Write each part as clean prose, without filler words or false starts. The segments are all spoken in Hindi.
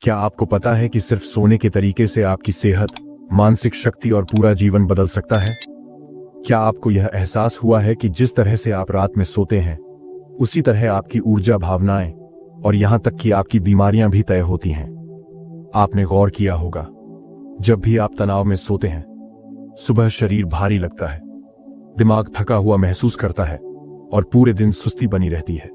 क्या आपको पता है कि सिर्फ सोने के तरीके से आपकी सेहत, मानसिक शक्ति और पूरा जीवन बदल सकता है? क्या आपको यह एहसास हुआ है कि जिस तरह से आप रात में सोते हैं, उसी तरह आपकी ऊर्जा, भावनाएं और यहां तक कि आपकी बीमारियां भी तय होती हैं? आपने गौर किया होगा, जब भी आप तनाव में सोते हैं, सुबह शरीर भारी लगता है, दिमाग थका हुआ महसूस करता है और पूरे दिन सुस्ती बनी रहती है।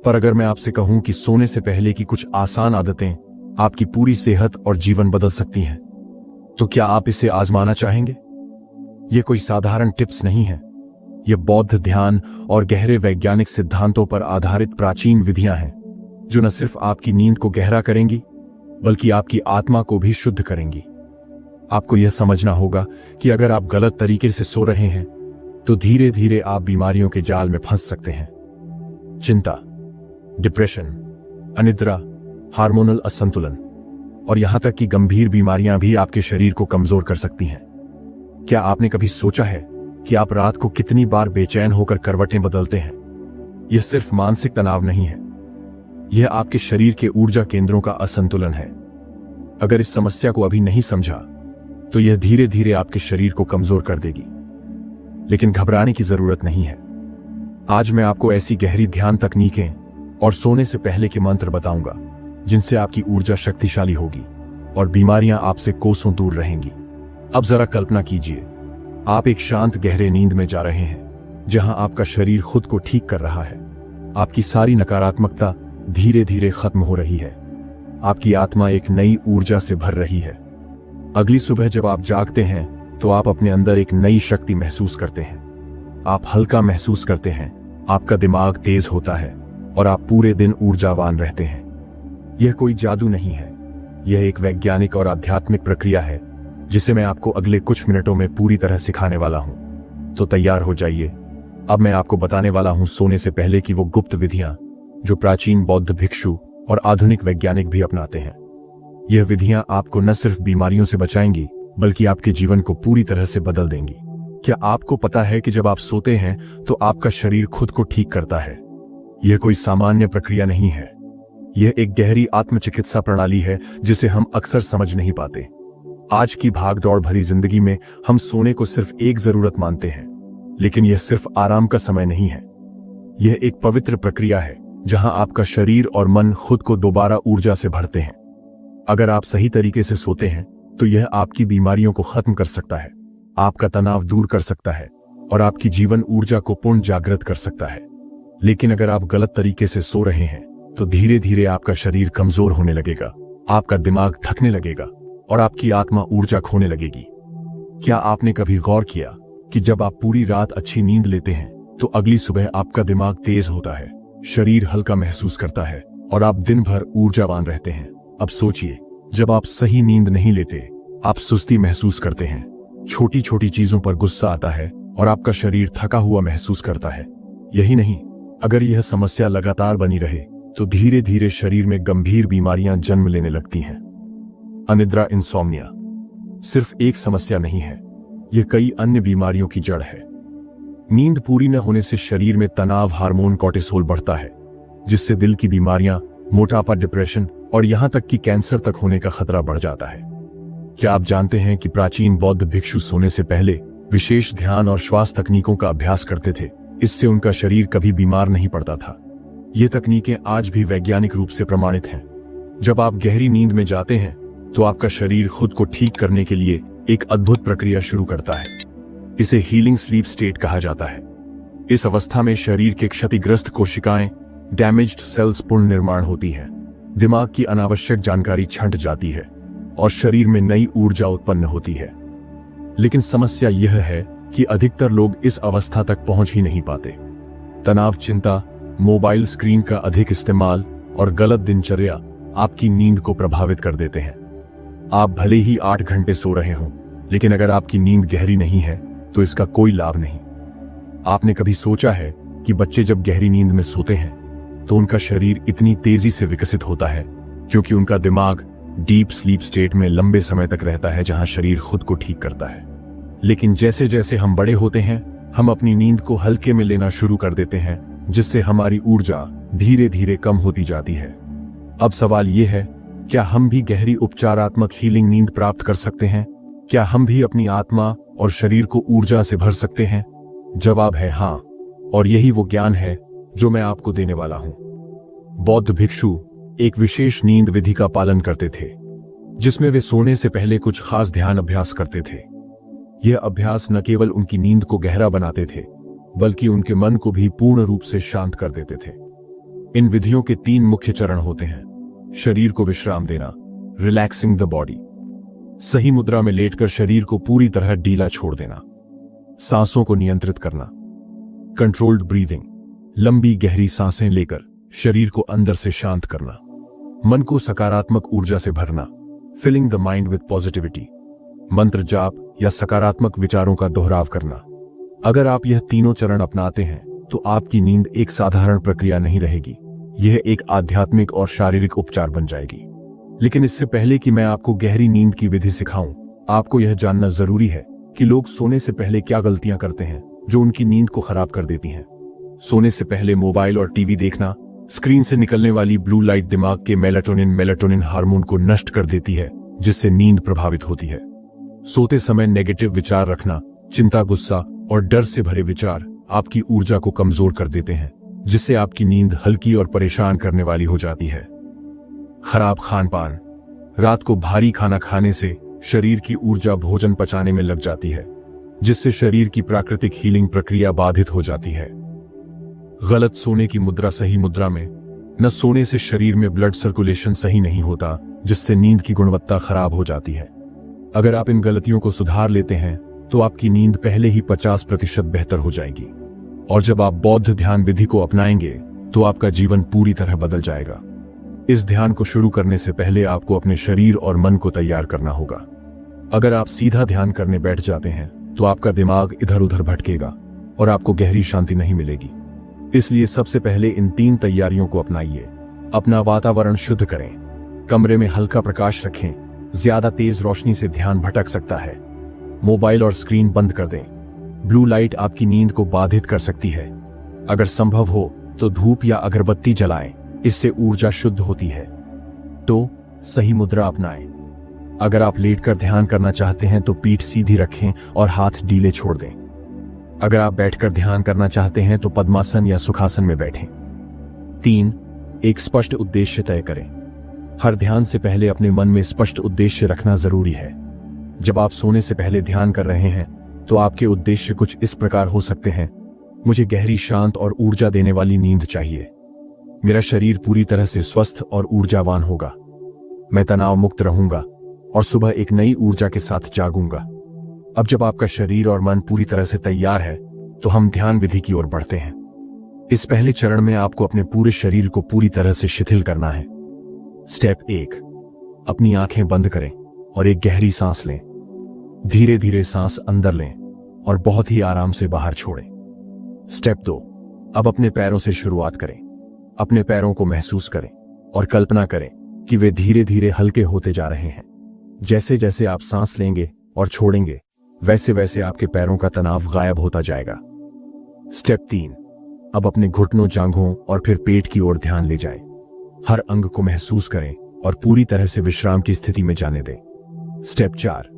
पर अगर मैं आपसे कहूं कि सोने से पहले की कुछ आसान आदतें आपकी पूरी सेहत और जीवन बदल सकती हैं, तो क्या आप इसे आजमाना चाहेंगे? यह कोई साधारण टिप्स नहीं है। यह बौद्ध ध्यान और गहरे वैज्ञानिक सिद्धांतों पर आधारित प्राचीन विधियां हैं, जो न सिर्फ आपकी नींद को गहरा करेंगी, बल्कि आपकी आत्मा को भी शुद्ध करेंगी। आपको यह समझना होगा कि अगर आप गलत तरीके से सो रहे हैं, तो धीरे धीरे आप बीमारियों के जाल में फंस सकते हैं। चिंता, डिप्रेशन, अनिद्रा, हार्मोनल असंतुलन और यहां तक कि गंभीर बीमारियां भी आपके शरीर को कमजोर कर सकती हैं। क्या आपने कभी सोचा है कि आप रात को कितनी बार बेचैन होकर करवटें बदलते हैं? यह सिर्फ मानसिक तनाव नहीं है, यह आपके शरीर के ऊर्जा केंद्रों का असंतुलन है। अगर इस समस्या को अभी नहीं समझा, तो यह धीरे धीरे आपके शरीर को कमजोर कर देगी। लेकिन घबराने की जरूरत नहीं है। आज मैं आपको ऐसी गहरी ध्यान तकनीकें और सोने से पहले के मंत्र बताऊंगा, जिनसे आपकी ऊर्जा शक्तिशाली होगी और बीमारियां आपसे कोसों दूर रहेंगी। अब जरा कल्पना कीजिए, आप एक शांत गहरे नींद में जा रहे हैं, जहां आपका शरीर खुद को ठीक कर रहा है। आपकी सारी नकारात्मकता धीरे धीरे खत्म हो रही है। आपकी आत्मा एक नई ऊर्जा से भर रही है। अगली सुबह जब आप जागते हैं, तो आप अपने अंदर एक नई शक्ति महसूस करते हैं। आप हल्का महसूस करते हैं, आपका दिमाग तेज होता है और आप पूरे दिन ऊर्जावान रहते हैं। यह कोई जादू नहीं है, यह एक वैज्ञानिक और आध्यात्मिक प्रक्रिया है, जिसे मैं आपको अगले कुछ मिनटों में पूरी तरह सिखाने वाला हूं। तो तैयार हो जाइए। अब मैं आपको बताने वाला हूं सोने से पहले की वो गुप्त विधियां, जो प्राचीन बौद्ध भिक्षु और आधुनिक वैज्ञानिक भी अपनाते हैं। यह विधियां आपको न सिर्फ बीमारियों से बचाएंगी, बल्कि आपके जीवन को पूरी तरह से बदल देंगी। क्या आपको पता है कि जब आप सोते हैं, तो आपका शरीर खुद को ठीक करता है? यह कोई सामान्य प्रक्रिया नहीं है, यह एक गहरी आत्मचिकित्सा प्रणाली है, जिसे हम अक्सर समझ नहीं पाते। आज की भागदौड़ भरी जिंदगी में हम सोने को सिर्फ एक जरूरत मानते हैं, लेकिन यह सिर्फ आराम का समय नहीं है। यह एक पवित्र प्रक्रिया है, जहां आपका शरीर और मन खुद को दोबारा ऊर्जा से भरते हैं। अगर आप सही तरीके से सोते हैं, तो यह आपकी बीमारियों को खत्म कर सकता है, आपका तनाव दूर कर सकता है और आपकी जीवन ऊर्जा को पुनः जागृत कर सकता है। लेकिन अगर आप गलत तरीके से सो रहे हैं, तो धीरे धीरे आपका शरीर कमजोर होने लगेगा, आपका दिमाग थकने लगेगा और आपकी आत्मा ऊर्जा खोने लगेगी। क्या आपने कभी गौर किया कि जब आप पूरी रात अच्छी नींद लेते हैं, तो अगली सुबह आपका दिमाग तेज होता है, शरीर हल्का महसूस करता है और आप दिन भर ऊर्जावान रहते हैं? अब सोचिए, जब आप सही नींद नहीं लेते, आप सुस्ती महसूस करते हैं, छोटी छोटी चीजों पर गुस्सा आता है और आपका शरीर थका हुआ महसूस करता है। यही नहीं, अगर यह समस्या लगातार बनी रहे, तो धीरे धीरे शरीर में गंभीर बीमारियां जन्म लेने लगती हैं। अनिद्रा, इंसोम्निया सिर्फ एक समस्या नहीं है, यह कई अन्य बीमारियों की जड़ है। नींद पूरी न होने से शरीर में तनाव हार्मोन कोर्टिसोल बढ़ता है, जिससे दिल की बीमारियां, मोटापा, डिप्रेशन और यहां तक कि कैंसर तक होने का खतरा बढ़ जाता है। क्या आप जानते हैं कि प्राचीन बौद्ध भिक्षु सोने से पहले विशेष ध्यान और श्वास तकनीकों का अभ्यास करते थे? इससे उनका शरीर कभी बीमार नहीं पड़ता था। ये तकनीकें आज भी वैज्ञानिक रूप से प्रमाणित हैं। जब आप गहरी नींद में जाते हैं, तो आपका शरीर खुद को ठीक करने के लिए एक अद्भुत प्रक्रिया शुरू करता है। इसे हीलिंग स्लीप स्टेट कहा जाता है। इस अवस्था में शरीर के क्षतिग्रस्त कोशिकाएं, डैमेज्ड सेल्स पुनर्निर्माण होती हैं, दिमाग की अनावश्यक जानकारी छंट जाती है और शरीर में नई ऊर्जा उत्पन्न होती है। लेकिन समस्या यह है कि अधिकतर लोग इस अवस्था तक पहुंच ही नहीं पाते। तनाव, चिंता, मोबाइल स्क्रीन का अधिक इस्तेमाल और गलत दिनचर्या आपकी नींद को प्रभावित कर देते हैं। आप भले ही 8 घंटे सो रहे हों, लेकिन अगर आपकी नींद गहरी नहीं है, तो इसका कोई लाभ नहीं। आपने कभी सोचा है कि बच्चे जब गहरी नींद में सोते हैं, तो उनका शरीर इतनी तेजी से विकसित होता है, क्योंकि उनका दिमाग डीप स्लीप स्टेट में लंबे समय तक रहता है, जहां शरीर खुद को ठीक करता है। लेकिन जैसे जैसे हम बड़े होते हैं, हम अपनी नींद को हल्के में लेना शुरू कर देते हैं, जिससे हमारी ऊर्जा धीरे धीरे कम होती जाती है। अब सवाल यह है क्या हम भी गहरी उपचारात्मक हीलिंग नींद प्राप्त कर सकते हैं? क्या हम भी अपनी आत्मा और शरीर को ऊर्जा से भर सकते हैं? जवाब है हाँ, और यही वो ज्ञान है जो मैं आपको देने वाला हूं। बौद्ध भिक्षु एक विशेष नींद विधि का पालन करते थे, जिसमें वे सोने से पहले कुछ खास ध्यान अभ्यास करते थे। यह अभ्यास न केवल उनकी नींद को गहरा बनाते थे, बल्कि उनके मन को भी पूर्ण रूप से शांत कर देते थे। इन विधियों के 3 मुख्य चरण होते हैं। शरीर को विश्राम देना, रिलैक्सिंग द बॉडी। सही मुद्रा में लेटकर शरीर को पूरी तरह ढीला छोड़ देना। सांसों को नियंत्रित करना, कंट्रोल्ड ब्रीदिंग। लंबी गहरी सांसें लेकर शरीर को अंदर से शांत करना। मन को सकारात्मक ऊर्जा से भरना, filling the mind with positivity. मंत्र जाप या सकारात्मक विचारों का दोहराव करना। अगर आप यह तीनों चरण अपनाते हैं तो आपकी नींद एक साधारण प्रक्रिया नहीं रहेगी, यह एक आध्यात्मिक और शारीरिक उपचार बन जाएगी। लेकिन इससे पहले कि मैं आपको गहरी नींद की विधि सिखाऊं, आपको यह जानना जरूरी है कि लोग सोने से पहले क्या गलतियां करते हैं जो उनकी नींद को खराब कर देती हैं। सोने से पहले मोबाइल और टीवी देखना। स्क्रीन से निकलने वाली ब्लू लाइट दिमाग के मेलाटोनिन हार्मोन को नष्ट कर देती है, जिससे नींद प्रभावित होती है। सोते समय नेगेटिव विचार रखना, चिंता, गुस्सा और डर से भरे विचार आपकी ऊर्जा को कमजोर कर देते हैं, जिससे आपकी नींद हल्की और परेशान करने वाली हो जाती है। खराब खान पान। रात को भारी खाना खाने से शरीर की ऊर्जा भोजन पचाने में लग जाती है, जिससे शरीर की प्राकृतिक हीलिंग प्रक्रिया बाधित हो जाती है। गलत सोने की मुद्रा। सही मुद्रा में न सोने से शरीर में ब्लड सर्कुलेशन सही नहीं होता, जिससे नींद की गुणवत्ता खराब हो जाती है। अगर आप इन गलतियों को सुधार लेते हैं तो आपकी नींद पहले ही 50% बेहतर हो जाएगी। और जब आप बौद्ध ध्यान विधि को अपनाएंगे तो आपका जीवन पूरी तरह बदल जाएगा। इस ध्यान को शुरू करने से पहले आपको अपने शरीर और मन को तैयार करना होगा। अगर आप सीधा ध्यान करने बैठ जाते हैं तो आपका दिमाग इधर उधर भटकेगा और आपको गहरी शांति नहीं मिलेगी। इसलिए सबसे पहले इन 3 तैयारियों को अपनाइए। अपना वातावरण शुद्ध करें, कमरे में हल्का प्रकाश रखें, ज्यादा तेज रोशनी से ध्यान भटक सकता है। मोबाइल और स्क्रीन बंद कर दें, ब्लू लाइट आपकी नींद को बाधित कर सकती है। अगर संभव हो तो धूप या अगरबत्ती जलाएं, इससे ऊर्जा शुद्ध होती है। तो सही मुद्रा अपनाएं। अगर आप लेटकर ध्यान करना चाहते हैं तो पीठ सीधी रखें और हाथ ढीले छोड़ दें। अगर आप बैठकर ध्यान करना चाहते हैं तो पद्मासन या सुखासन में बैठें। 3. एक स्पष्ट उद्देश्य तय करें। हर ध्यान से पहले अपने मन में स्पष्ट उद्देश्य रखना जरूरी है। जब आप सोने से पहले ध्यान कर रहे हैं तो आपके उद्देश्य कुछ इस प्रकार हो सकते हैं। मुझे गहरी, शांत और ऊर्जा देने वाली नींद चाहिए। मेरा शरीर पूरी तरह से स्वस्थ और ऊर्जावान होगा। मैं तनाव मुक्त रहूंगा और सुबह एक नई ऊर्जा के साथ जागूंगा। अब जब आपका शरीर और मन पूरी तरह से तैयार है तो हम ध्यान विधि की ओर बढ़ते हैं। इस पहले चरण में आपको अपने पूरे शरीर को पूरी तरह से शिथिल करना है। स्टेप 1, अपनी आंखें बंद करें और एक गहरी सांस लें। धीरे धीरे सांस अंदर लें और बहुत ही आराम से बाहर छोड़ें। स्टेप 2, अब अपने पैरों से शुरुआत करें। अपने पैरों को महसूस करें और कल्पना करें कि वे धीरे धीरे हल्के होते जा रहे हैं। जैसे जैसे आप सांस लेंगे और छोड़ेंगे, वैसे वैसे आपके पैरों का तनाव गायब होता जाएगा। स्टेप 3, अब अपने घुटनों, जांघों और फिर पेट की ओर ध्यान ले जाएं। हर अंग को महसूस करें और पूरी तरह से विश्राम की स्थिति में जाने दें। स्टेप 4,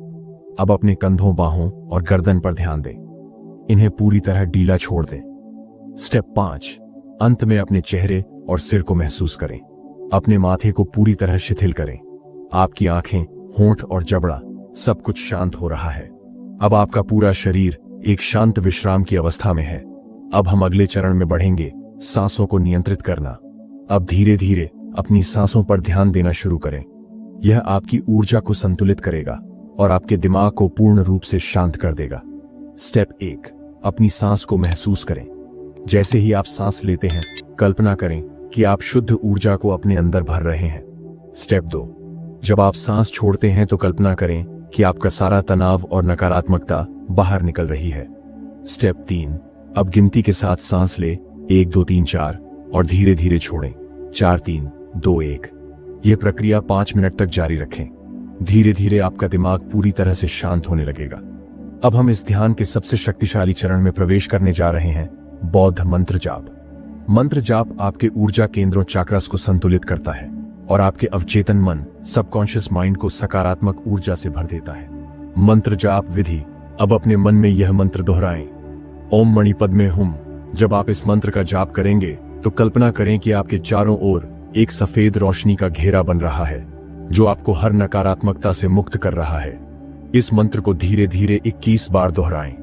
अब अपने कंधों, बाहों और गर्दन पर ध्यान दें। इन्हें पूरी तरह ढीला छोड़ दें। स्टेप 5, अंत में अपने चेहरे और सिर को महसूस करें। अपने माथे को पूरी तरह शिथिल करें। आपकी आंखें, होंठ और जबड़ा सब कुछ शांत हो रहा है। अब आपका पूरा शरीर एक शांत विश्राम की अवस्था में है। अब हम अगले चरण में बढ़ेंगे, सांसों को नियंत्रित करना। अब धीरे धीरे अपनी सांसों पर ध्यान देना शुरू करें। यह आपकी ऊर्जा को संतुलित करेगा और आपके दिमाग को पूर्ण रूप से शांत कर देगा। स्टेप 1, अपनी सांस को महसूस करें। जैसे ही आप सांस लेते हैं, कल्पना करें कि आप शुद्ध ऊर्जा को अपने अंदर भर रहे हैं। स्टेप 2, जब आप सांस छोड़ते हैं तो कल्पना करें कि आपका सारा तनाव और नकारात्मकता बाहर निकल रही है। स्टेप 3, अब गिनती के साथ सांस ले, 1 2 3 4 और धीरे धीरे छोड़ें, 4 3 2 1। यह प्रक्रिया 5 मिनट तक जारी रखें। धीरे धीरे आपका दिमाग पूरी तरह से शांत होने लगेगा। अब हम इस ध्यान के सबसे शक्तिशाली चरण में प्रवेश करने जा रहे हैं, बौद्ध मंत्र जाप। मंत्र जाप आपके ऊर्जा केंद्रों, चाक्रास को संतुलित करता है। और आपके अवचेतन मन सबकॉन्शियस माइंड को सकारात्मक ऊर्जा से भर देता है। मंत्र जाप विधि। अब अपने मन में यह मंत्र दोहराएं, ओम मणि पद्मे हुम। जब आप इस मंत्र का जाप करेंगे तो कल्पना करें कि आपके चारों ओर एक सफेद रोशनी का घेरा बन रहा है जो आपको हर नकारात्मकता से मुक्त कर रहा है। इस मंत्र को धीरे धीरे 21 बार दोहराएं।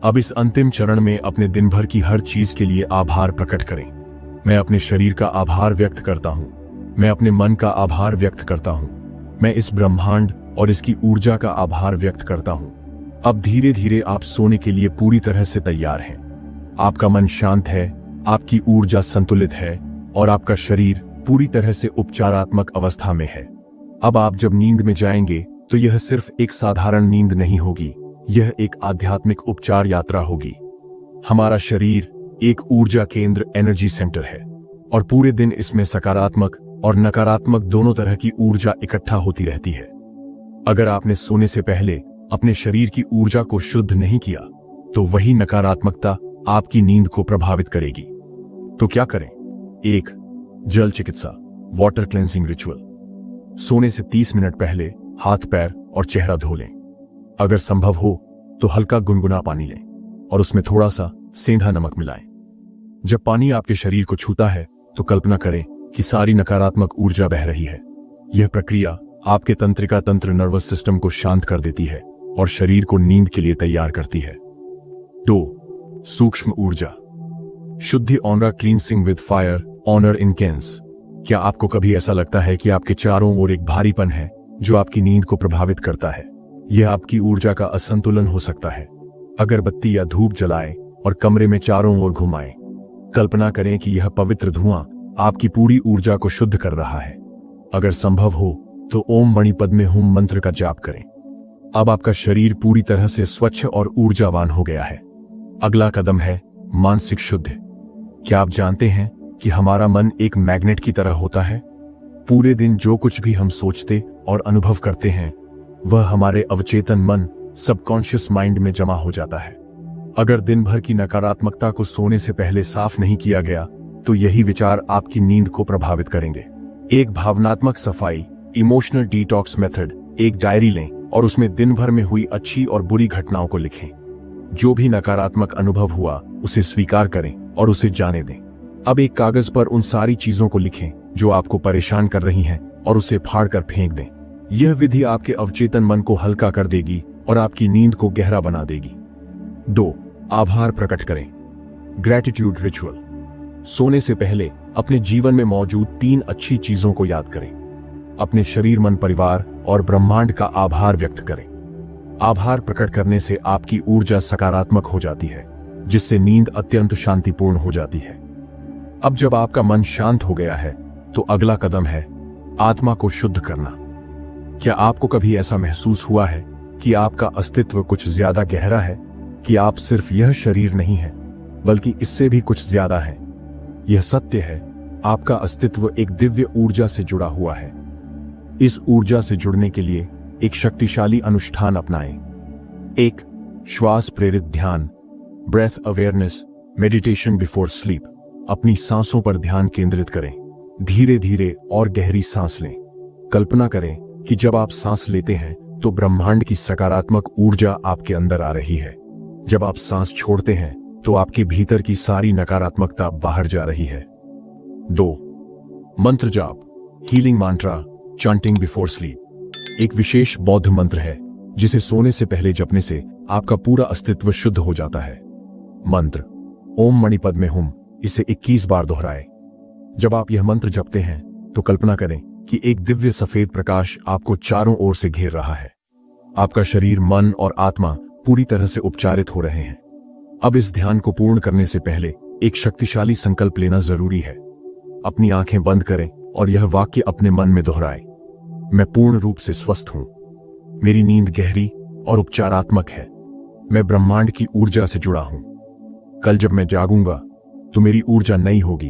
अब इस अंतिम चरण में अपने दिन भर की हर चीज के लिए आभार प्रकट करें। मैं अपने शरीर का आभार व्यक्त करता हूं, मैं अपने मन का आभार व्यक्त करता हूं, मैं इस ब्रह्मांड और इसकी ऊर्जा का आभार व्यक्त करता हूं। अब धीरे धीरे आप सोने के लिए पूरी तरह से तैयार हैं। आपका मन शांत है, आपकी ऊर्जा संतुलित है और आपका शरीर पूरी तरह से उपचारात्मक अवस्था में है। अब आप जब नींद में जाएंगे तो यह सिर्फ एक साधारण नींद नहीं होगी, यह एक आध्यात्मिक उपचार यात्रा होगी। हमारा शरीर एक ऊर्जा केंद्र एनर्जी सेंटर है और पूरे दिन इसमें सकारात्मक और नकारात्मक दोनों तरह की ऊर्जा इकट्ठा होती रहती है। अगर आपने सोने से पहले अपने शरीर की ऊर्जा को शुद्ध नहीं किया तो वही नकारात्मकता आपकी नींद को प्रभावित करेगी। तो क्या करें? 1. जल चिकित्सा, वाटर क्लेंजिंग रिचुअल। सोने से 30 मिनट पहले हाथ पैर और चेहरा धो लें। अगर संभव हो तो हल्का गुनगुना पानी लें और उसमें थोड़ा सा सेंधा नमक मिलाएं। जब पानी आपके शरीर को छूता है तो कल्पना करें कि सारी नकारात्मक ऊर्जा बह रही है। यह प्रक्रिया आपके तंत्रिका तंत्र नर्वस सिस्टम को शांत कर देती है और शरीर को नींद के लिए तैयार करती है। 2. सूक्ष्म ऊर्जा, शुद्धि ऑनरा क्लींसिंग विद फायर ऑनर इनकेंस। क्या आपको कभी ऐसा लगता है कि आपके चारों ओर एक भारीपन है जो आपकी नींद को प्रभावित करता है? यह आपकी ऊर्जा का असंतुलन हो सकता है। अगरबत्ती या धूप जलाएं और कमरे में चारों ओर घुमाएं। कल्पना करें कि यह पवित्र धुआं आपकी पूरी ऊर्जा को शुद्ध कर रहा है। अगर संभव हो तो ओम मणि पद्मे हुम मंत्र का जाप करें। अब आपका शरीर पूरी तरह से स्वच्छ और ऊर्जावान हो गया है। अगला कदम है मानसिक शुद्धि। क्या आप जानते हैं कि हमारा मन एक मैग्नेट की तरह होता है? पूरे दिन जो कुछ भी हम सोचते और अनुभव करते हैं वह हमारे अवचेतन मन सबकॉन्शियस माइंड में जमा हो जाता है। अगर दिन भर की नकारात्मकता को सोने से पहले साफ नहीं किया गया तो यही विचार आपकी नींद को प्रभावित करेंगे। एक भावनात्मक सफाई इमोशनल डिटॉक्स मेथड। एक डायरी लें और उसमें दिन भर में हुई अच्छी और बुरी घटनाओं को लिखें। जो भी नकारात्मक अनुभव हुआ उसे स्वीकार करें और उसे जाने दें। अब एक कागज पर उन सारी चीजों को लिखें जो आपको परेशान कर रही हैं और उसे फाड़कर फेंक दें। यह विधि आपके अवचेतन मन को हल्का कर देगी और आपकी नींद को गहरा बना देगी। 2. आभार प्रकट करें, ग्रैटिट्यूड रिचुअल। सोने से पहले अपने जीवन में मौजूद 3 अच्छी चीजों को याद करें। अपने शरीर, मन, परिवार और ब्रह्मांड का आभार व्यक्त करें। आभार प्रकट करने से आपकी ऊर्जा सकारात्मक हो जाती है जिससे नींद अत्यंत शांतिपूर्ण हो जाती है। अब जब आपका मन शांत हो गया है तो अगला कदम है आत्मा को शुद्ध करना। क्या आपको कभी ऐसा महसूस हुआ है कि आपका अस्तित्व कुछ ज्यादा गहरा है, कि आप सिर्फ यह शरीर नहीं है बल्कि इससे भी कुछ ज्यादा है? यह सत्य है, आपका अस्तित्व एक दिव्य ऊर्जा से जुड़ा हुआ है। इस ऊर्जा से जुड़ने के लिए एक शक्तिशाली अनुष्ठान अपनाएं। 1. श्वास प्रेरित ध्यान, breath awareness meditation before sleep. अपनी सांसों पर ध्यान केंद्रित करें। धीरे धीरे और गहरी सांस लें। कल्पना करें कि जब आप सांस लेते हैं तो ब्रह्मांड की सकारात्मक ऊर्जा आपके अंदर आ रही है। जब आप सांस छोड़ते हैं तो आपके भीतर की सारी नकारात्मकता बाहर जा रही है। 2. मंत्र जाप, हीलिंग मंत्रा चैंटिंग बिफोर स्लीप। एक विशेष बौद्ध मंत्र है जिसे सोने से पहले जपने से आपका पूरा अस्तित्व शुद्ध हो जाता है। मंत्र ओम मणि पद्मे हुम। इसे 21 बार दोहराएं। जब आप यह मंत्र जपते हैं तो कल्पना करें कि एक दिव्य सफेद प्रकाश आपको चारों ओर से घेर रहा है। आपका शरीर, मन और आत्मा पूरी तरह से उपचारित हो रहे हैं। अब इस ध्यान को पूर्ण करने से पहले एक शक्तिशाली संकल्प लेना जरूरी है। अपनी आंखें बंद करें और यह वाक्य अपने मन में दोहराएं। मैं पूर्ण रूप से स्वस्थ हूं। मेरी नींद गहरी और उपचारात्मक है। मैं ब्रह्मांड की ऊर्जा से जुड़ा हूं। कल जब मैं जागूंगा तो मेरी ऊर्जा नई होगी,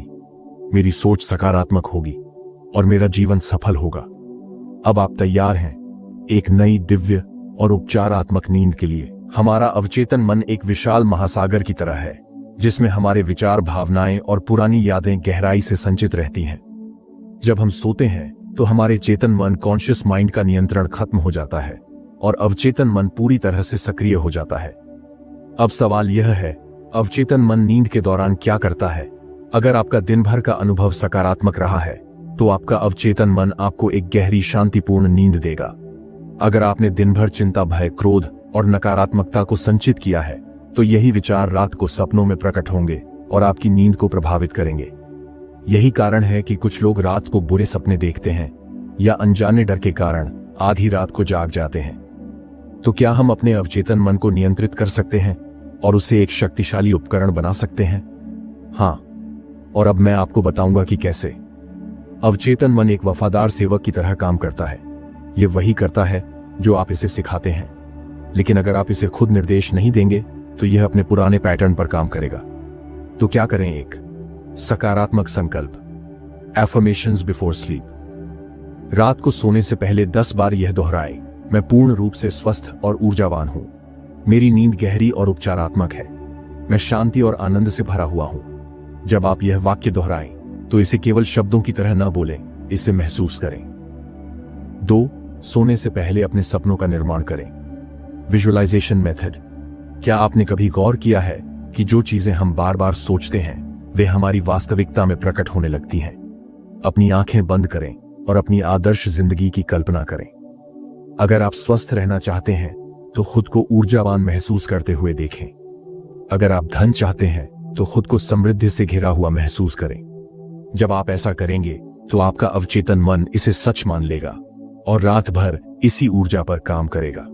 मेरी सोच सकारात्मक होगी और मेरा जीवन सफल होगा। अब आप तैयार हैं एक नई दिव्य और उपचारात्मक नींद के लिए। हमारा अवचेतन मन एक विशाल महासागर की तरह है जिसमें हमारे विचार, भावनाएं और पुरानी यादें गहराई से संचित रहती हैं। जब हम सोते हैं तो हमारे चेतन मन कॉन्शियस माइंड का नियंत्रण खत्म हो जाता है और अवचेतन मन पूरी तरह से सक्रिय हो जाता है। अब सवाल यह है, अवचेतन मन नींद के दौरान क्या करता है? अगर आपका दिन भर का अनुभव सकारात्मक रहा है तो आपका अवचेतन मन आपको एक गहरी शांतिपूर्ण नींद देगा। अगर आपने दिन भर चिंता, भय, क्रोध और नकारात्मकता को संचित किया है तो यही विचार रात को सपनों में प्रकट होंगे और आपकी नींद को प्रभावित करेंगे। यही कारण है कि कुछ लोग रात को बुरे सपने देखते हैं या अनजाने डर के कारण आधी रात को जाग जाते हैं। तो क्या हम अपने अवचेतन मन को नियंत्रित कर सकते हैं और उसे एक शक्तिशाली उपकरण बना सकते हैं? हाँ, और अब मैं आपको बताऊंगा कि कैसे। अवचेतन मन एक वफादार सेवक की तरह काम करता है। यह वही करता है जो आप इसे सिखाते हैं, लेकिन अगर आप इसे खुद निर्देश नहीं देंगे तो यह अपने पुराने पैटर्न पर काम करेगा। तो क्या करें? एक सकारात्मक संकल्प, एफर्मेशंस बिफोर स्लीप। रात को सोने से पहले 10 बार यह दोहराएं, मैं पूर्ण रूप से स्वस्थ और ऊर्जावान हूं। मेरी नींद गहरी और उपचारात्मक है। मैं शांति और आनंद से भरा हुआ हूं। जब आप यह वाक्य दोहराएं तो इसे केवल शब्दों की तरह न बोलें, इसे महसूस करें। 2. सोने से पहले अपने सपनों का निर्माण करें। Visualization method. क्या आपने कभी गौर किया है कि जो चीजें हम बार बार सोचते हैं वे हमारी वास्तविकता में प्रकट होने लगती हैं? अपनी आंखें बंद करें और अपनी आदर्श जिंदगी की कल्पना करें। अगर आप स्वस्थ रहना चाहते हैं तो खुद को ऊर्जावान महसूस करते हुए देखें। अगर आप धन चाहते हैं तो खुद को समृद्धि से घिरा हुआ महसूस करें। जब आप ऐसा करेंगे तो आपका अवचेतन मन इसे सच मान लेगा और रात भर इसी ऊर्जा पर काम करेगा।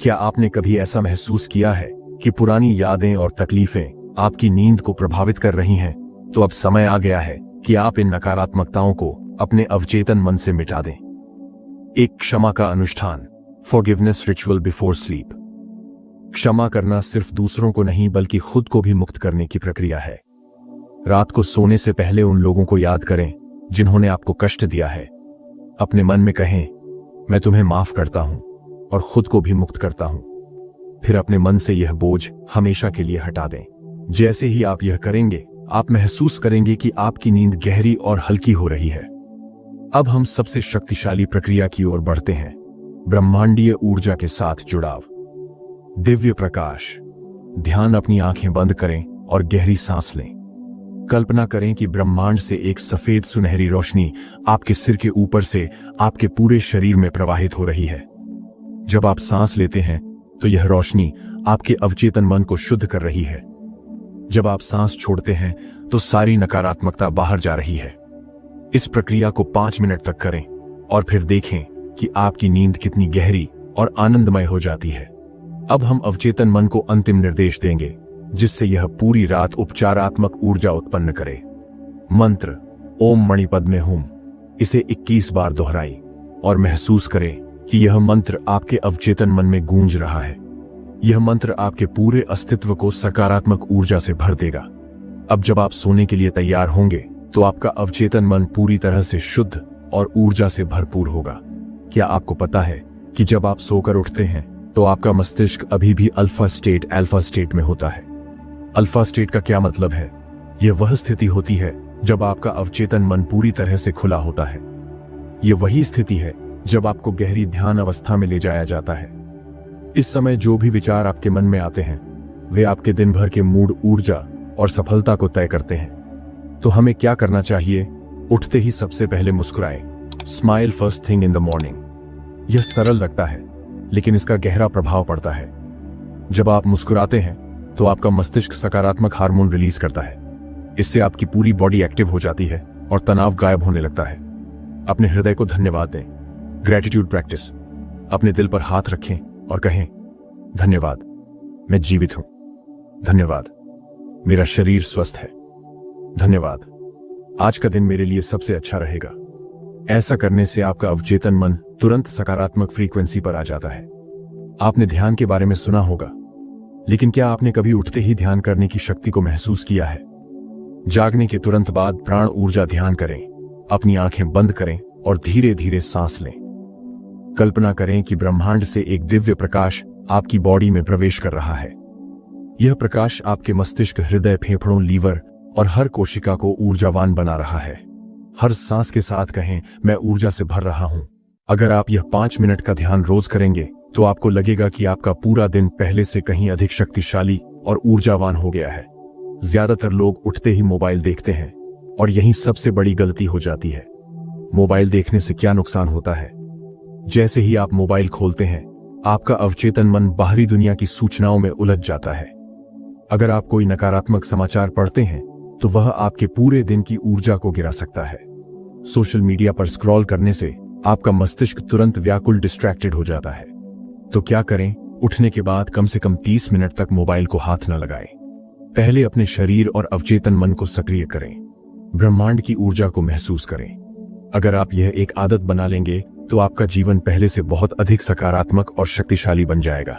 क्या आपने कभी ऐसा महसूस किया है कि पुरानी यादें और तकलीफें आपकी नींद को प्रभावित कर रही हैं? तो अब समय आ गया है कि आप इन नकारात्मकताओं को अपने अवचेतन मन से मिटा दें। एक क्षमा का अनुष्ठान, फॉरगिवनेस रिचुअल बिफोर स्लीप। क्षमा करना सिर्फ दूसरों को नहीं बल्कि खुद को भी मुक्त करने की प्रक्रिया है। रात को सोने से पहले उन लोगों को याद करें जिन्होंने आपको कष्ट दिया है। अपने मन में कहें, मैं तुम्हें माफ करता हूं और खुद को भी मुक्त करता हूं। फिर अपने मन से यह बोझ हमेशा के लिए हटा दें। जैसे ही आप यह करेंगे आप महसूस करेंगे कि आपकी नींद गहरी और हल्की हो रही है। अब हम सबसे शक्तिशाली प्रक्रिया की ओर बढ़ते हैं, ब्रह्मांडीय ऊर्जा के साथ जुड़ाव। दिव्य प्रकाश। ध्यान। अपनी आंखें बंद करें और गहरी सांस लें। कल्पना करें कि ब्रह्मांड से एक सफेद सुनहरी रोशनी आपके सिर के ऊपर से आपके पूरे शरीर में प्रवाहित हो रही है। जब आप सांस लेते हैं तो यह रोशनी आपके अवचेतन मन को शुद्ध कर रही है। जब आप सांस छोड़ते हैं तो सारी नकारात्मकता बाहर जा रही है। इस प्रक्रिया को 5 मिनट तक करें और फिर देखें कि आपकी नींद कितनी गहरी और आनंदमय हो जाती है। अब हम अवचेतन मन को अंतिम निर्देश देंगे जिससे यह पूरी रात उपचारात्मक ऊर्जा उत्पन्न करे। मंत्र, ओम मणि पद्मे हुम। इसे 21 बार दोहराएं और महसूस करें कि यह मंत्र आपके अवचेतन मन में गूंज रहा है। यह मंत्र आपके पूरे अस्तित्व को सकारात्मक ऊर्जा से भर देगा। अब जब आप सोने के लिए तैयार होंगे तो आपका अवचेतन मन पूरी तरह से शुद्ध और ऊर्जा से भरपूर होगा। क्या आपको पता है कि जब आप सोकर उठते हैं तो आपका मस्तिष्क अभी भी अल्फा स्टेट में होता है? अल्फा स्टेट का क्या मतलब है? यह वह स्थिति होती है जब आपका अवचेतन मन पूरी तरह से खुला होता है। यह वही स्थिति है जब आपको गहरी ध्यान अवस्था में ले जाया जाता है। इस समय जो भी विचार आपके मन में आते हैं वे आपके दिन भर के मूड, ऊर्जा और सफलता को तय करते हैं। तो हमें क्या करना चाहिए? उठते ही सबसे पहले मुस्कुराएं। Smile first thing in the morning. यह सरल लगता है लेकिन इसका गहरा प्रभाव पड़ता है। जब आप मुस्कुराते हैं तो आपका मस्तिष्क सकारात्मक हार्मोन रिलीज करता है। इससे आपकी पूरी बॉडी एक्टिव हो जाती है और तनाव गायब होने लगता है। अपने हृदय को धन्यवाद दें। Gratitude practice. अपने दिल पर हाथ रखें और कहें, धन्यवाद, मैं जीवित हूं। धन्यवाद, मेरा शरीर स्वस्थ है। धन्यवाद, आज का दिन मेरे लिए सबसे अच्छा रहेगा। ऐसा करने से आपका अवचेतन मन तुरंत सकारात्मक फ्रीक्वेंसी पर आ जाता है। आपने ध्यान के बारे में सुना होगा, लेकिन क्या आपने कभी उठते ही ध्यान करने की शक्ति को महसूस किया है? जागने के तुरंत बाद प्राण ऊर्जा ध्यान करें। अपनी आंखें बंद करें और धीरे धीरे सांस लें। कल्पना करें कि ब्रह्मांड से एक दिव्य प्रकाश आपकी बॉडी में प्रवेश कर रहा है। यह प्रकाश आपके मस्तिष्क, हृदय, फेफड़ों, लीवर और हर कोशिका को ऊर्जावान बना रहा है। हर सांस के साथ कहें, मैं ऊर्जा से भर रहा हूं। अगर आप यह 5 मिनट का ध्यान रोज करेंगे तो आपको लगेगा कि आपका पूरा दिन पहले से कहीं अधिक शक्तिशाली और ऊर्जावान हो गया है। ज्यादातर लोग उठते ही मोबाइल देखते हैं और यही सबसे बड़ी गलती हो जाती है। मोबाइल देखने से क्या नुकसान होता है? जैसे ही आप मोबाइल खोलते हैं, आपका अवचेतन मन बाहरी दुनिया की सूचनाओं में उलझ जाता है। अगर आप कोई नकारात्मक समाचार पढ़ते हैं तो वह आपके पूरे दिन की ऊर्जा को गिरा सकता है। सोशल मीडिया पर स्क्रॉल करने से आपका मस्तिष्क तुरंत व्याकुल डिस्ट्रैक्टेड हो जाता है। तो क्या करें? उठने के बाद कम से कम 30 मिनट तक मोबाइल को हाथ न लगाएं। पहले अपने शरीर और अवचेतन मन को सक्रिय करें। ब्रह्मांड की ऊर्जा को महसूस करें। अगर आप यह एक आदत बना लेंगे तो आपका जीवन पहले से बहुत अधिक सकारात्मक और शक्तिशाली बन जाएगा।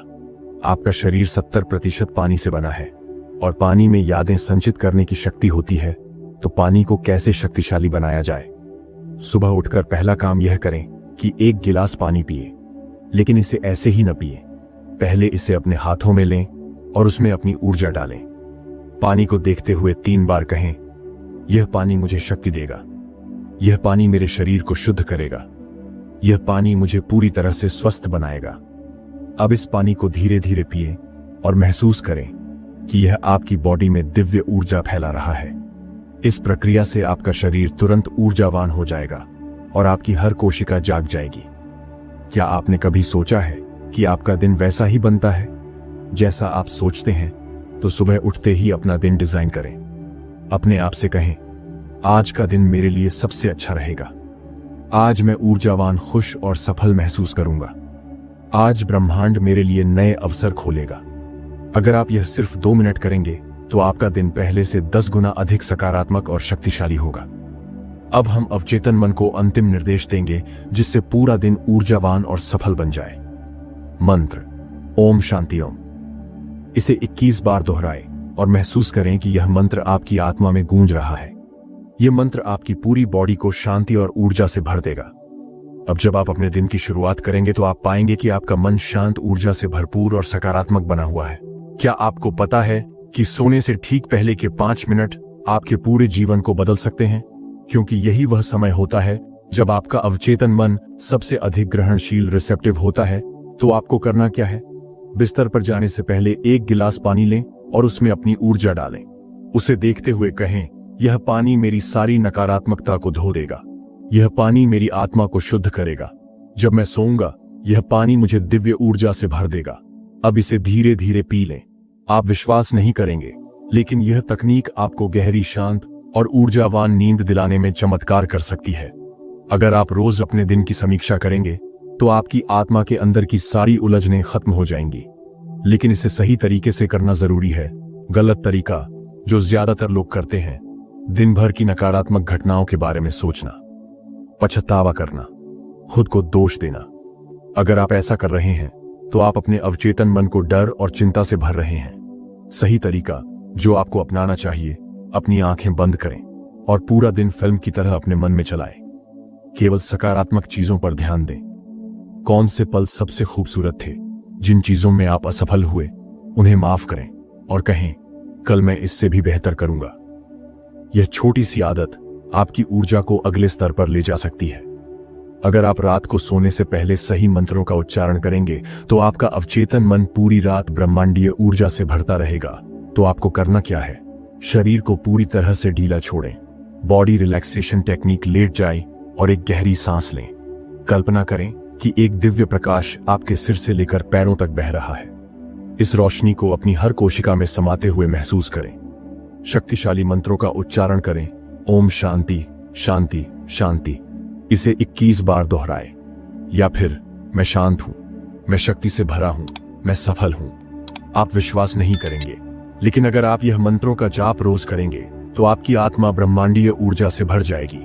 आपका शरीर 70% पानी से बना है और पानी में यादें संचित करने की शक्ति होती है। तो पानी को कैसे शक्तिशाली बनाया जाए? सुबह उठकर पहला काम यह करें कि 1 गिलास पानी पिए, लेकिन इसे ऐसे ही न पिए। पहले इसे अपने हाथों में लें और उसमें अपनी ऊर्जा डालें। पानी को देखते हुए 3 बार कहें, यह पानी मुझे शक्ति देगा, यह पानी मेरे शरीर को शुद्ध करेगा, यह पानी मुझे पूरी तरह से स्वस्थ बनाएगा। अब इस पानी को धीरे धीरे पिए और महसूस करें कि यह आपकी बॉडी में दिव्य ऊर्जा फैला रहा है। इस प्रक्रिया से आपका शरीर तुरंत ऊर्जावान हो जाएगा और आपकी हर कोशिका जाग जाएगी। क्या आपने कभी सोचा है कि आपका दिन वैसा ही बनता है जैसा आप सोचते हैं? तो सुबह उठते ही अपना दिन डिजाइन करें। अपने आप से कहें, आज का दिन मेरे लिए सबसे अच्छा रहेगा। आज मैं ऊर्जावान, खुश और सफल महसूस करूंगा। आज ब्रह्मांड मेरे लिए नए अवसर खोलेगा। अगर आप यह सिर्फ 2 मिनट करेंगे तो आपका दिन पहले से 10 गुना अधिक सकारात्मक और शक्तिशाली होगा। अब हम अवचेतन मन को अंतिम निर्देश देंगे जिससे पूरा दिन ऊर्जावान और सफल बन जाए। मंत्र ओम शांति ओम। इसे 21 बार दोहराएं और महसूस करें कि यह मंत्र आपकी आत्मा में गूंज रहा है। यह मंत्र आपकी पूरी बॉडी को शांति और ऊर्जा से भर देगा। अब जब आप अपने दिन की शुरुआत करेंगे तो आप पाएंगे कि आपका मन शांत, ऊर्जा से भरपूर और सकारात्मक बना हुआ है। क्या आपको पता है कि सोने से ठीक पहले के 5 मिनट आपके पूरे जीवन को बदल सकते हैं? क्योंकि यही वह समय होता है जब आपका अवचेतन मन सबसे अधिक ग्रहणशील, रिसेप्टिव होता है। तो आपको करना क्या है? बिस्तर पर जाने से पहले 1 गिलास पानी लें और उसमें अपनी ऊर्जा डालें। उसे देखते हुए कहें, यह पानी मेरी सारी नकारात्मकता को धो देगा, यह पानी मेरी आत्मा को शुद्ध करेगा। जब मैं सोऊंगा यह पानी मुझे दिव्य ऊर्जा से भर देगा। अब इसे धीरे धीरे पी लें। आप विश्वास नहीं करेंगे, लेकिन यह तकनीक आपको गहरी, शांत और ऊर्जावान नींद दिलाने में चमत्कार कर सकती है। अगर आप रोज अपने दिन की समीक्षा करेंगे तो आपकी आत्मा के अंदर की सारी उलझनें खत्म हो जाएंगी। लेकिन इसे सही तरीके से करना जरूरी है। गलत तरीका, जो ज्यादातर लोग करते हैं, दिन भर की नकारात्मक घटनाओं के बारे में सोचना, पछतावा करना, खुद को दोष देना। अगर आप ऐसा कर रहे हैं तो आप अपने अवचेतन मन को डर और चिंता से भर रहे हैं। सही तरीका जो आपको अपनाना चाहिए, अपनी आंखें बंद करें और पूरा दिन फिल्म की तरह अपने मन में चलाएं। केवल सकारात्मक चीजों पर ध्यान दें। कौन से पल सबसे खूबसूरत थे? जिन चीजों में आप असफल हुए उन्हें माफ करें और कहें, कल मैं इससे भी बेहतर करूंगा। यह छोटी सी आदत आपकी ऊर्जा को अगले स्तर पर ले जा सकती है। अगर आप रात को सोने से पहले सही मंत्रों का उच्चारण करेंगे तो आपका अवचेतन मन पूरी रात ब्रह्मांडीय ऊर्जा से भरता रहेगा। तो आपको करना क्या है? शरीर को पूरी तरह से ढीला छोड़ें, बॉडी रिलैक्सेशन टेक्निक, लेट जाएं और एक गहरी सांस लें। कल्पना करें कि एक दिव्य प्रकाश आपके सिर से लेकर पैरों तक बह रहा है। इस रोशनी को अपनी हर कोशिका में समाते हुए महसूस करें। शक्तिशाली मंत्रों का उच्चारण करें, ओम शांति शांति शांति। इसे 21 बार दोहराएं। या फिर, मैं शांत हूं, मैं शक्ति से भरा हूं, मैं सफल हूं। आप विश्वास नहीं करेंगे, लेकिन अगर आप यह मंत्रों का जाप रोज करेंगे तो आपकी आत्मा ब्रह्मांडीय ऊर्जा से भर जाएगी।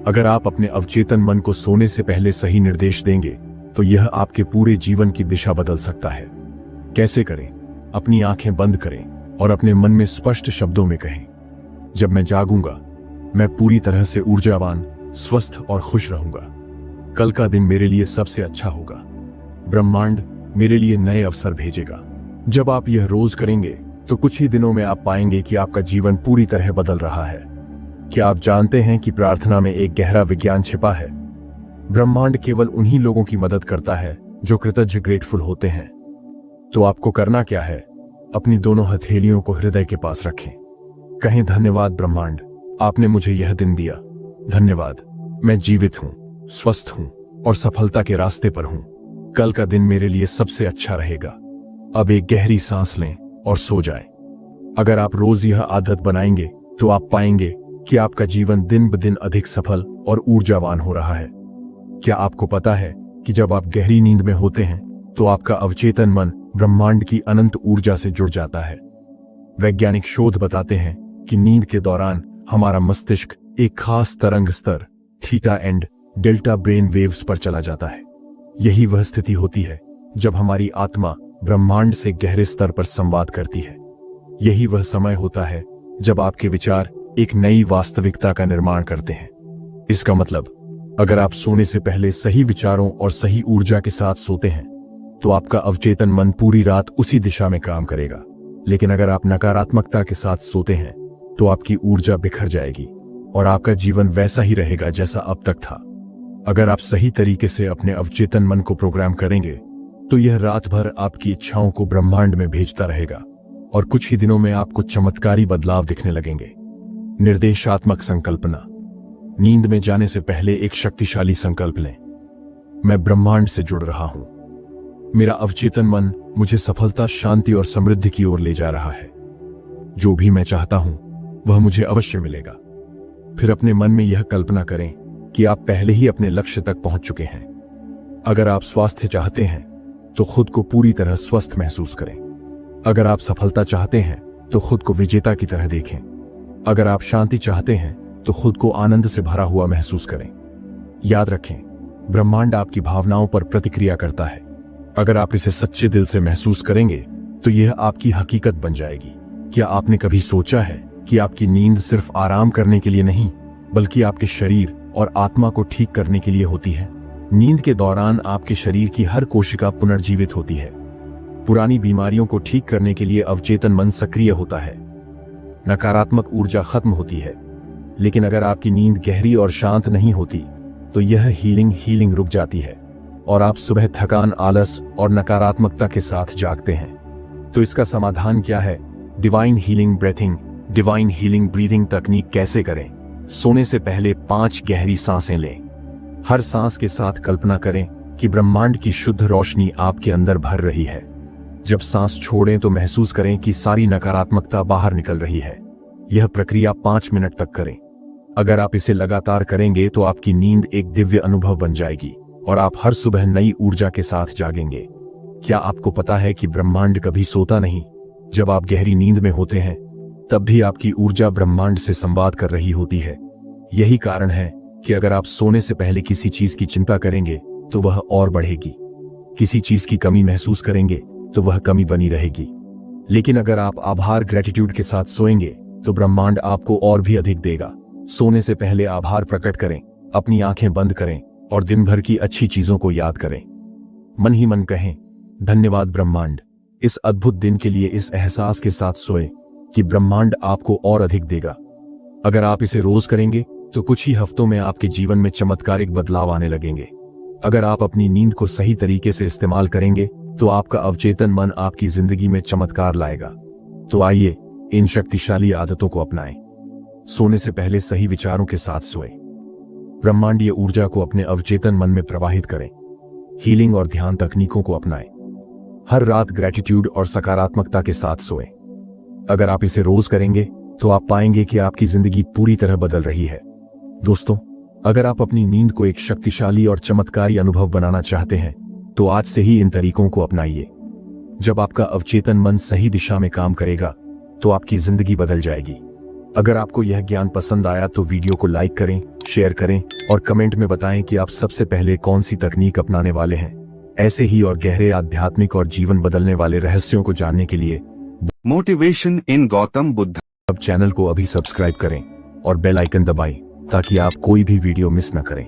अगर आप अपने अवचेतन मन को सोने से पहले सही निर्देश देंगे तो यह आपके पूरे जीवन की दिशा बदल सकता है। कैसे करें? अपनी आंखें बंद करें और अपने मन में स्पष्ट शब्दों में कहें, जब मैं जागूंगा मैं पूरी तरह से ऊर्जावान, स्वस्थ और खुश रहूंगा। कल का दिन मेरे लिए सबसे अच्छा होगा। ब्रह्मांड मेरे लिए नए अवसर भेजेगा। जब आप यह रोज करेंगे तो कुछ ही दिनों में आप पाएंगे कि आपका जीवन पूरी तरह बदल रहा है। क्या आप जानते हैं कि प्रार्थना में एक गहरा विज्ञान छिपा है? ब्रह्मांड केवल उन्हीं लोगों की मदद करता है जो कृतज्ञ ग्रेटफुल होते हैं। तो आपको करना क्या है? अपनी दोनों हथेलियों को हृदय के पास रखें। कहें, धन्यवाद ब्रह्मांड, आपने मुझे यह दिन दिया। धन्यवाद, मैं जीवित हूं, स्वस्थ हूं और सफलता के रास्ते पर हूं। कल का दिन मेरे लिए सबसे अच्छा रहेगा। अब एक गहरी सांस लें और सो जाएं। अगर आप रोज यह आदत बनाएंगे तो आप पाएंगे कि आपका जीवन दिन ब दिन अधिक सफल और ऊर्जावान हो रहा है। क्या आपको पता है कि जब आप गहरी नींद में होते हैं तो आपका अवचेतन मन ब्रह्मांड की अनंत ऊर्जा से जुड़ जाता है? वैज्ञानिक शोध बताते हैं कि नींद के दौरान हमारा मस्तिष्क एक खास तरंग स्तर theta and delta brain waves पर चला जाता है। यही वह स्थिति होती है जब हमारी आत्मा ब्रह्मांड से गहरे स्तर पर संवाद करती है। यही वह समय होता है जब आपके विचार एक नई वास्तविकता का निर्माण करते हैं। इसका मतलब, अगर आप सोने से पहले सही विचारों और सही ऊर्जा के साथ सोते हैं तो आपका अवचेतन मन पूरी रात उसी दिशा में काम करेगा। लेकिन अगर आप नकारात्मकता के साथ सोते हैं तो आपकी ऊर्जा बिखर जाएगी और आपका जीवन वैसा ही रहेगा जैसा अब तक था। अगर आप सही तरीके से अपने अवचेतन मन को प्रोग्राम करेंगे तो यह रात भर आपकी इच्छाओं को ब्रह्मांड में भेजता रहेगा और कुछ ही दिनों में आपको चमत्कारी बदलाव दिखने लगेंगे। निर्देशात्मक संकल्पना। नींद में जाने से पहले एक शक्तिशाली संकल्प लें। मैं ब्रह्मांड से जुड़ रहा हूं। मेरा अवचेतन मन मुझे सफलता, शांति और समृद्धि की ओर ले जा रहा है। जो भी मैं चाहता हूं वह मुझे अवश्य मिलेगा। फिर अपने मन में यह कल्पना करें कि आप पहले ही अपने लक्ष्य तक पहुंच चुके हैं। अगर आप स्वास्थ्य चाहते हैं तो खुद को पूरी तरह स्वस्थ महसूस करें। अगर आप सफलता चाहते हैं तो खुद को विजेता की तरह देखें। अगर आप शांति चाहते हैं तो खुद को आनंद से भरा हुआ महसूस करें। याद रखें, ब्रह्मांड आपकी भावनाओं पर प्रतिक्रिया करता है। अगर आप इसे सच्चे दिल से महसूस करेंगे तो यह आपकी हकीकत बन जाएगी। क्या आपने कभी सोचा है कि आपकी नींद सिर्फ आराम करने के लिए नहीं, बल्कि आपके शरीर और आत्मा को ठीक करने के लिए होती है? नींद के दौरान आपके शरीर की हर कोशिका पुनर्जीवित होती है। पुरानी बीमारियों को ठीक करने के लिए अवचेतन मन सक्रिय होता है। नकारात्मक ऊर्जा खत्म होती है। लेकिन अगर आपकी नींद गहरी और शांत नहीं होती तो यह हीलिंग रुक जाती है और आप सुबह थकान, आलस और नकारात्मकता के साथ जागते हैं। तो इसका समाधान क्या है? Divine healing breathing. Divine healing breathing तकनीक कैसे करें? सोने से पहले 5 गहरी सांसें लें। हर सांस के साथ कल्पना करें कि ब्रह्मांड की शुद्ध रोशनी आपके अंदर भर रही है। जब सांस छोड़ें तो महसूस करें कि सारी नकारात्मकता बाहर निकल रही है। यह प्रक्रिया 5 मिनट तक करें। अगर आप इसे लगातार करेंगे तो आपकी नींद एक दिव्य अनुभव बन जाएगी और आप हर सुबह नई ऊर्जा के साथ जागेंगे। क्या आपको पता है कि ब्रह्मांड कभी सोता नहीं? जब आप गहरी नींद में होते हैं तब भी आपकी ऊर्जा ब्रह्मांड से संवाद कर रही होती है। यही कारण है कि अगर आप सोने से पहले किसी चीज की चिंता करेंगे तो वह और बढ़ेगी। किसी चीज की कमी महसूस करेंगे तो वह कमी बनी रहेगी। लेकिन अगर आप आभार, ग्रेटिट्यूड के साथ सोएंगे तो ब्रह्मांड आपको और भी अधिक देगा। सोने से पहले आभार प्रकट करें, अपनी आंखें बंद करें और दिन भर की अच्छी चीजों को याद करें। मन ही मन कहें, धन्यवाद ब्रह्मांड, इस अद्भुत दिन के लिए। इस एहसास के साथ सोएं कि ब्रह्मांड आपको और अधिक देगा। अगर आप इसे रोज करेंगे तो कुछ ही हफ्तों में आपके जीवन में चमत्कारिक बदलाव आने लगेंगे। अगर आप अपनी नींद को सही तरीके से इस्तेमाल करेंगे तो आपका अवचेतन मन आपकी जिंदगी में चमत्कार लाएगा। तो आइए इन शक्तिशाली आदतों को अपनाएं। सोने से पहले सही विचारों के साथ सोएं। ब्रह्मांडीय ऊर्जा को अपने अवचेतन मन में प्रवाहित करें। हीलिंग और ध्यान तकनीकों को अपनाएं। हर रात ग्रेटिट्यूड और सकारात्मकता के साथ सोएं। अगर आप इसे रोज करेंगे तो आप पाएंगे कि आपकी जिंदगी पूरी तरह बदल रही है। दोस्तों, अगर आप अपनी नींद को एक शक्तिशाली और चमत्कारी अनुभव बनाना चाहते हैं तो आज से ही इन तरीकों को अपनाइए। जब आपका अवचेतन मन सही दिशा में काम करेगा तो आपकी जिंदगी बदल जाएगी। अगर आपको यह ज्ञान पसंद आया तो वीडियो को लाइक करें, शेयर करें और कमेंट में बताएं कि आप सबसे पहले कौन सी तकनीक अपनाने वाले हैं। ऐसे ही और गहरे आध्यात्मिक और जीवन बदलने वाले रहस्यों को जानने के लिए मोटिवेशन इन गौतम बुद्ध अब चैनल को अभी सब्सक्राइब करें और बेल आइकन दबाएं ताकि आप कोई भी वीडियो मिस न करें।